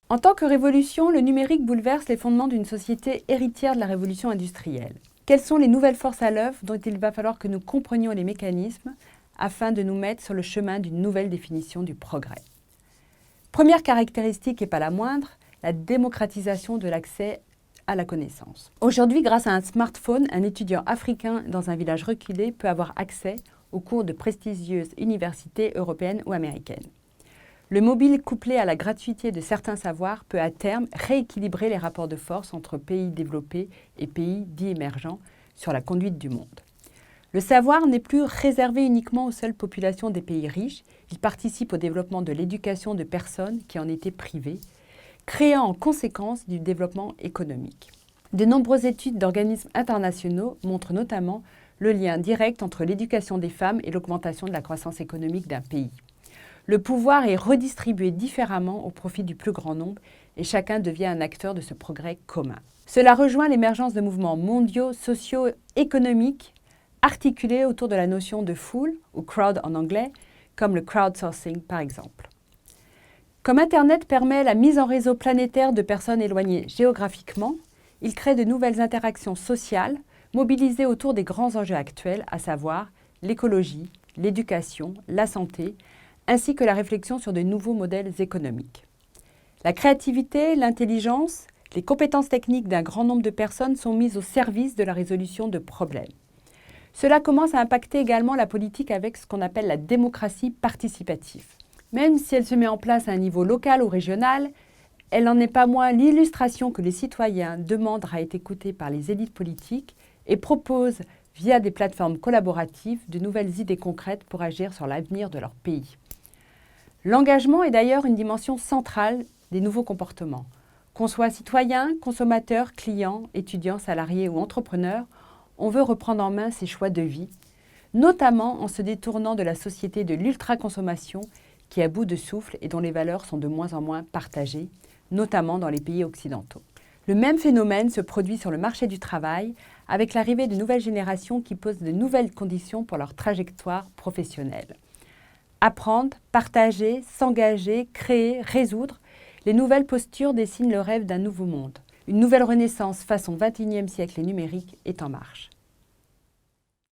En tant que révolution, le numérique bouleverse les fondements d'une société héritière de la révolution industrielle. Quelles sont les nouvelles forces à l'œuvre dont il va falloir que nous comprenions les mécanismes afin de nous mettre sur le chemin d'une nouvelle définition du progrès? Première caractéristique et pas la moindre, la démocratisation de l'accès à la connaissance. Aujourd'hui, grâce à un smartphone, un étudiant africain dans un village reculé peut avoir accès aux cours de prestigieuses universités européennes ou américaines. Le mobile couplé à la gratuité de certains savoirs peut à terme rééquilibrer les rapports de force entre pays développés et pays dits émergents sur la conduite du monde. Le savoir n'est plus réservé uniquement aux seules populations des pays riches, il participe au développement de l'éducation de personnes qui en étaient privées, créant en conséquence du développement économique. De nombreuses études d'organismes internationaux montrent notamment le lien direct entre l'éducation des femmes et l'augmentation de la croissance économique d'un pays. Le pouvoir est redistribué différemment au profit du plus grand nombre et chacun devient un acteur de ce progrès commun. Cela rejoint l'émergence de mouvements mondiaux, socio-économiques, articulés autour de la notion de foule, ou crowd en anglais, comme le crowdsourcing par exemple. Comme Internet permet la mise en réseau planétaire de personnes éloignées géographiquement, il crée de nouvelles interactions sociales mobilisées autour des grands enjeux actuels, à savoir l'écologie, l'éducation, la santé, ainsi que la réflexion sur de nouveaux modèles économiques. La créativité, l'intelligence, les compétences techniques d'un grand nombre de personnes sont mises au service de la résolution de problèmes. Cela commence à impacter également la politique avec ce qu'on appelle la démocratie participative. Même si elle se met en place à un niveau local ou régional, elle n'en est pas moins l'illustration que les citoyens demandent à être écoutés par les élites politiques et proposent, via des plateformes collaboratives, de nouvelles idées concrètes pour agir sur l'avenir de leur pays. L'engagement est d'ailleurs une dimension centrale des nouveaux comportements. Qu'on soit citoyen, consommateur, client, étudiant, salarié ou entrepreneur, on veut reprendre en main ses choix de vie, notamment en se détournant de la société de l'ultra-consommation qui est à bout de souffle et dont les valeurs sont de moins en moins partagées, notamment dans les pays occidentaux. Le même phénomène se produit sur le marché du travail avec l'arrivée de nouvelles générations qui posent de nouvelles conditions pour leur trajectoire professionnelle. Apprendre, partager, s'engager, créer, résoudre, les nouvelles postures dessinent le rêve d'un nouveau monde. Une nouvelle renaissance façon XXIe siècle et numérique est en marche.